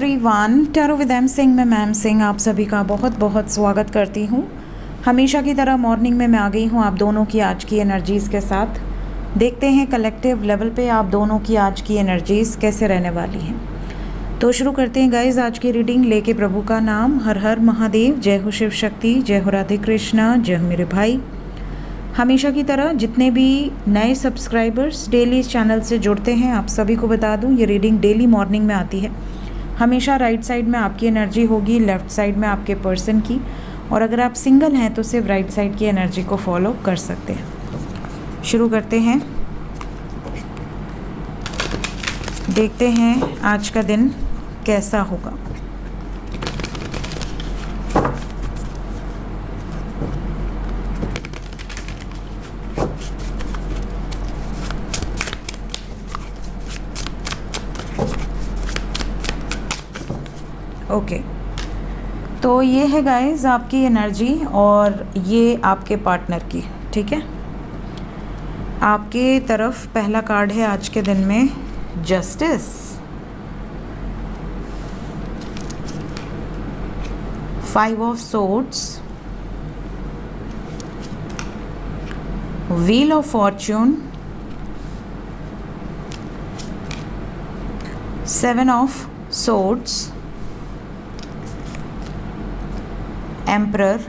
Everyone, tarot with M Singh में ma'am Singh आप सभी का बहुत बहुत स्वागत करती हूँ। हमेशा की तरह मॉर्निंग में मैं आ गई हूँ आप दोनों की आज की एनर्जीज़ के साथ। देखते हैं कलेक्टिव लेवल पे आप दोनों की आज की एनर्जीज़ कैसे रहने वाली हैं। तो शुरू करते हैं गाइज आज की रीडिंग लेके प्रभु का नाम। हर हर महादेव, जय हो शिव शक्ति, जय हो राधे कृष्णा, जय हो मेरे भाई। हमेशा की तरह जितने भी नए सब्सक्राइबर्स डेली इस चैनल से जुड़ते हैं आप सभी को बता दूं ये रीडिंग डेली मॉर्निंग में आती है। हमेशा राइट साइड में आपकी एनर्जी होगी, लेफ़्ट साइड में आपके पर्सन की, और अगर आप सिंगल हैं तो सिर्फ राइट साइड की एनर्जी को फॉलो कर सकते हैं। शुरू करते हैं, देखते हैं आज का दिन कैसा होगा। ओके तो ये है गाइस आपकी एनर्जी और ये आपके पार्टनर की, ठीक है। आपके तरफ पहला कार्ड है आज के दिन में justice, five of swords, wheel of Fortune, seven of swords, emperor,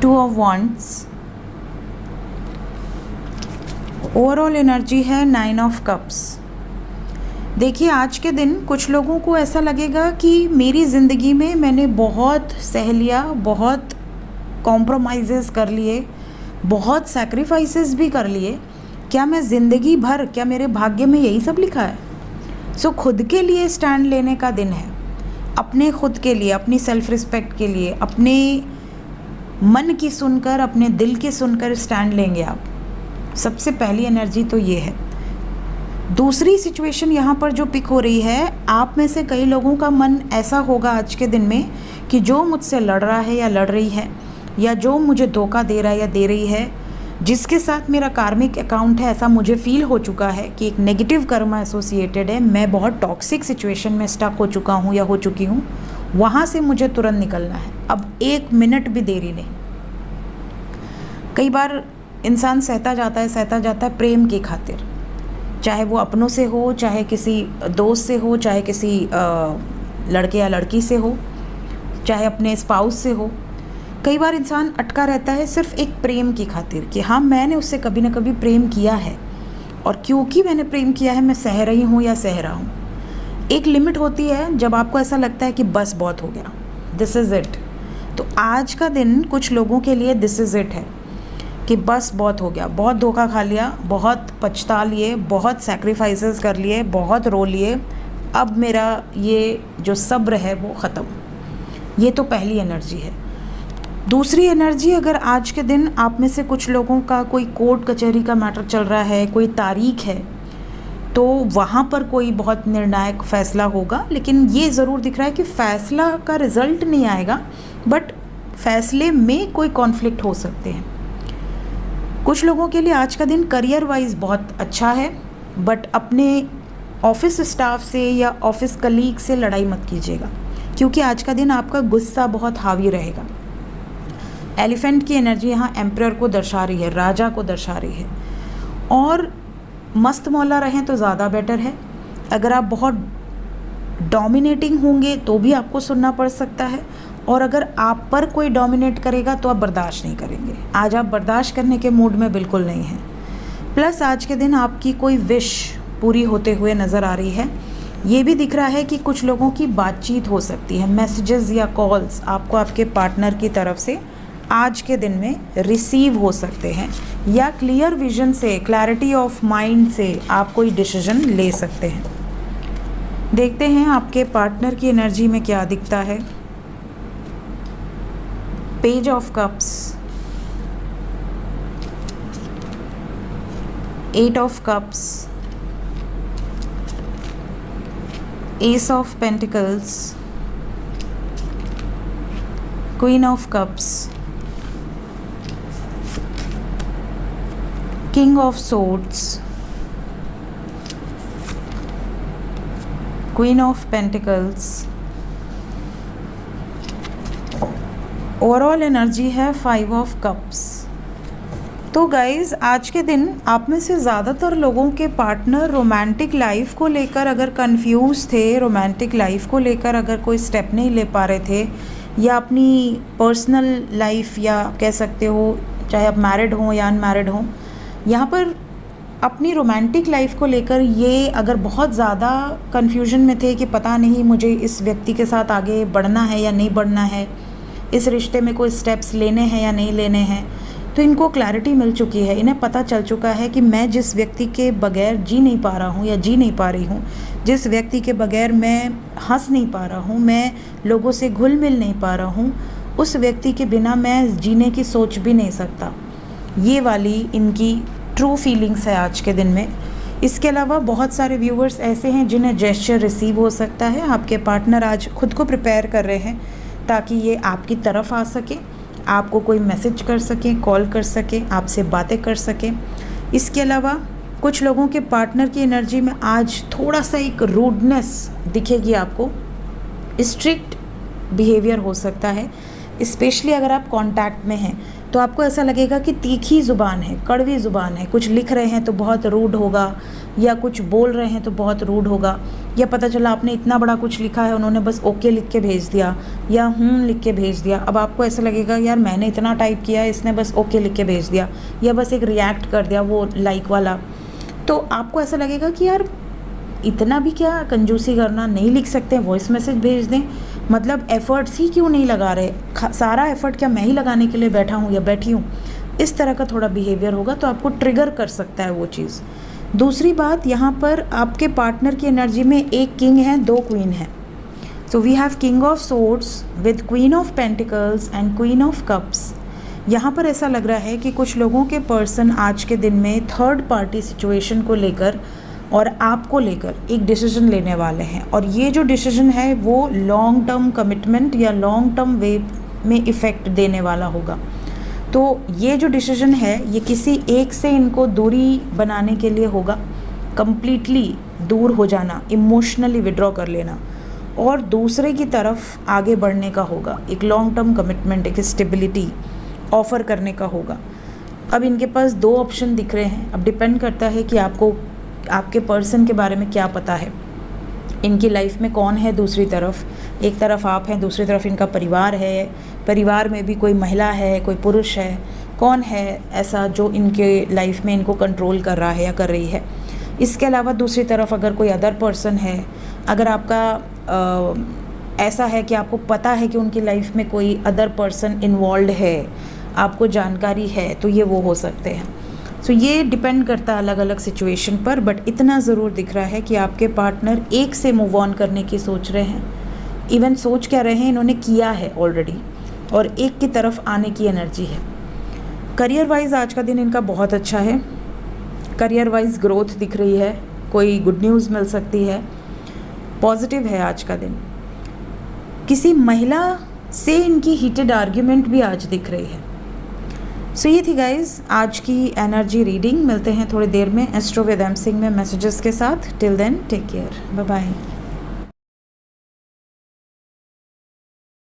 two of wands. Overall energy है नाइन ऑफ कप्स। देखिए आज के दिन कुछ लोगों को ऐसा लगेगा कि मेरी ज़िंदगी में मैंने बहुत सह लिया, बहुत कॉम्प्रोमाइज़ेस कर लिए, बहुत सैक्रिफाइसेस भी कर लिए। क्या मैं ज़िंदगी भर, क्या मेरे भाग्य में यही सब लिखा है? सो खुद के लिए स्टैंड लेने का दिन है, अपने खुद के लिए, अपनी सेल्फ रिस्पेक्ट के लिए, अपने मन की सुनकर, अपने दिल की सुनकर स्टैंड लेंगे आप। सबसे पहली एनर्जी तो ये है। दूसरी सिचुएशन यहाँ पर जो पिक हो रही है, आप में से कई लोगों का मन ऐसा होगा आज के दिन में कि जो मुझसे लड़ रहा है या लड़ रही है, या जो मुझे धोखा दे रहा है या दे रही है, जिसके साथ मेरा कार्मिक अकाउंट है, ऐसा मुझे फील हो चुका है कि एक नेगेटिव कर्मा एसोसिएटेड है, मैं बहुत टॉक्सिक सिचुएशन में स्टक हो चुका हूँ या हो चुकी हूँ, वहाँ से मुझे तुरंत निकलना है, अब एक मिनट भी देरी नहीं। कई बार इंसान सहता जाता है प्रेम की खातिर, चाहे वो अपनों से हो, चाहे किसी दोस्त से हो, चाहे किसी लड़के या लड़की से हो, चाहे अपने स्पाउस से हो। कई बार इंसान अटका रहता है सिर्फ एक प्रेम की खातिर कि हाँ मैंने उससे कभी ना कभी प्रेम किया है, और क्योंकि मैंने प्रेम किया है मैं सह रही हूँ या सह रहा हूँ। एक लिमिट होती है जब आपको ऐसा लगता है कि बस बहुत हो गया, दिस इज़ इट। तो आज का दिन कुछ लोगों के लिए दिस इज़ इट है कि बस बहुत हो गया, बहुत धोखा खा लिया, बहुत पछता लिए, बहुत सैक्रिफाइसेस कर लिए, बहुत रो लिए, अब मेरा ये जो सब्र है वो ख़त्म। ये तो पहली एनर्जी है। दूसरी एनर्जी, अगर आज के दिन आप में से कुछ लोगों का कोई कोर्ट कचहरी का मैटर चल रहा है, कोई तारीख है, तो वहाँ पर कोई बहुत निर्णायक फ़ैसला होगा। लेकिन ये ज़रूर दिख रहा है कि फ़ैसला का रिज़ल्ट नहीं आएगा, बट फ़ैसले में कोई कॉन्फ्लिक्ट हो सकते हैं। कुछ लोगों के लिए आज का दिन करियर वाइज बहुत अच्छा है, बट अपने ऑफिस स्टाफ से या ऑफिस कलीग से लड़ाई मत कीजिएगा, क्योंकि आज का दिन आपका गुस्सा बहुत हावी रहेगा। एलिफेंट की एनर्जी यहाँ एम्परर को दर्शा रही है, राजा को दर्शा रही है, और मस्त मौला रहें तो ज़्यादा बेटर है। अगर आप बहुत डोमिनेटिंग होंगे तो भी आपको सुनना पड़ सकता है, और अगर आप पर कोई डोमिनेट करेगा तो आप बर्दाश्त नहीं करेंगे। आज आप बर्दाश्त करने के मूड में बिल्कुल नहीं हैं। प्लस आज के दिन आपकी कोई विश पूरी होते हुए नज़र आ रही है। ये भी दिख रहा है कि कुछ लोगों की बातचीत हो सकती है, मैसेजेस या कॉल्स आपको आपके पार्टनर की तरफ से आज के दिन में रिसीव हो सकते हैं, या क्लियर विजन से, क्लैरिटी ऑफ माइंड से आप कोई डिसीजन ले सकते हैं। देखते हैं आपके पार्टनर की एनर्जी में क्या दिखता है। Page of cups, eight of cups, ace of pentacles, queen of cups, king of swords, queen of pentacles, overall energy है 5 ऑफ कप्स। तो गाइज़ आज के दिन आप में से ज़्यादातर लोगों के पार्टनर रोमांटिक लाइफ को लेकर अगर कंफ्यूज थे, रोमांटिक लाइफ को लेकर अगर कोई स्टेप नहीं ले पा रहे थे, या अपनी पर्सनल लाइफ, या कह सकते हो चाहे आप मैरिड हों या अनमैरिड हों, यहाँ पर अपनी रोमांटिक लाइफ को लेकर ये अगर बहुत ज़्यादा कन्फ्यूजन में थे कि पता नहीं मुझे इस व्यक्ति के साथ आगे बढ़ना है या नहीं बढ़ना है, इस रिश्ते में कोई स्टेप्स लेने हैं या नहीं लेने हैं, तो इनको क्लैरिटी मिल चुकी है। इन्हें पता चल चुका है कि मैं जिस व्यक्ति के बगैर जी नहीं पा रहा हूँ या जी नहीं पा रही हूँ, जिस व्यक्ति के बगैर मैं हंस नहीं पा रहा हूँ, मैं लोगों से घुल मिल नहीं पा रहा हूँ, उस व्यक्ति के बिना मैं जीने की सोच भी नहीं सकता। ये वाली इनकी ट्रू फीलिंग्स है आज के दिन में। इसके अलावा बहुत सारे व्यूअर्स ऐसे हैं जिन्हें जेस्चर रिसीव हो सकता है। आपके पार्टनर आज खुद को प्रिपेयर कर रहे हैं ताकि ये आपकी तरफ आ सके, आपको कोई मैसेज कर सके, कॉल कर सके, आपसे बातें कर सके। इसके अलावा कुछ लोगों के पार्टनर की एनर्जी में आज थोड़ा सा एक रूडनेस दिखेगी आपको, स्ट्रिक्ट बिहेवियर हो सकता है। स्पेशली अगर आप कांटेक्ट में हैं तो आपको ऐसा लगेगा कि तीखी ज़ुबान है, कड़वी ज़ुबान है। कुछ लिख रहे हैं तो बहुत रूड होगा, या कुछ बोल रहे हैं तो बहुत रूड होगा, या पता चला आपने इतना बड़ा कुछ लिखा है, उन्होंने बस ओके लिख के भेज दिया या लिख के भेज दिया। अब आपको ऐसा लगेगा यार मैंने इतना टाइप किया है, इसने बस ओके लिख के भेज दिया, या बस एक रिएक्ट कर दिया वो लाइक वाला। तो आपको ऐसा लगेगा कि यार इतना भी क्या कंजूसी करना, नहीं लिख सकते, वॉइस मैसेज भेज दें, मतलब एफ़र्ट्स ही क्यों नहीं लगा रहे, सारा एफ़र्ट क्या मैं ही लगाने के लिए बैठा हूँ या बैठी हूँ। इस तरह का थोड़ा बिहेवियर होगा तो आपको ट्रिगर कर सकता है वो चीज़। दूसरी बात, यहाँ पर आपके पार्टनर की एनर्जी में एक किंग है, 2 क्वीन है। So we have king of swords with queen of pentacles and queen of cups. यहाँ पर ऐसा लग रहा है कि कुछ लोगों के पर्सन आज के दिन में थर्ड पार्टी सिचुएशन को लेकर और आपको लेकर एक डिसीजन लेने वाले हैं, और ये जो डिसीजन है वो लॉन्ग टर्म कमिटमेंट या लॉन्ग टर्म वे में इफ़ेक्ट देने वाला होगा। तो ये जो डिसीजन है ये किसी एक से इनको दूरी बनाने के लिए होगा, कंप्लीटली दूर हो जाना, इमोशनली विड्रॉ कर लेना, और दूसरे की तरफ आगे बढ़ने का होगा, एक लॉन्ग टर्म कमिटमेंट, एक स्टेबिलिटी ऑफ़र करने का होगा। अब इनके पास 2 ऑप्शन दिख रहे हैं। अब डिपेंड करता है कि आपको आपके पर्सन के बारे में क्या पता है, इनकी लाइफ में कौन है दूसरी तरफ। एक तरफ आप हैं, दूसरी तरफ इनका परिवार है, परिवार में भी कोई महिला है, कोई पुरुष है, कौन है ऐसा जो इनके लाइफ में इनको कंट्रोल कर रहा है या कर रही है। इसके अलावा दूसरी तरफ अगर कोई अदर पर्सन है, अगर आपका ऐसा है कि आपको पता है कि उनकी लाइफ में कोई अदर पर्सन इन्वॉल्व है, आपको जानकारी है, तो ये वो हो सकते हैं। सो ये डिपेंड करता है अलग अलग सिचुएशन पर, बट इतना ज़रूर दिख रहा है कि आपके पार्टनर एक से मूव ऑन करने की सोच रहे हैं। इवन सोच क्या रहे हैं, इन्होंने किया है ऑलरेडी, और एक की तरफ आने की एनर्जी है। करियर वाइज आज का दिन इनका बहुत अच्छा है। करियर वाइज ग्रोथ दिख रही है, कोई गुड न्यूज़ मिल सकती है, पॉजिटिव है आज का दिन। किसी महिला से इनकी हीटेड आर्ग्यूमेंट भी आज दिख रही है। सो ये थी गाइज आज की एनर्जी रीडिंग। मिलते हैं थोड़ी देर में एस्ट्रो विद एम सिंह में मैसेजेस के साथ। Till then take care, bye bye.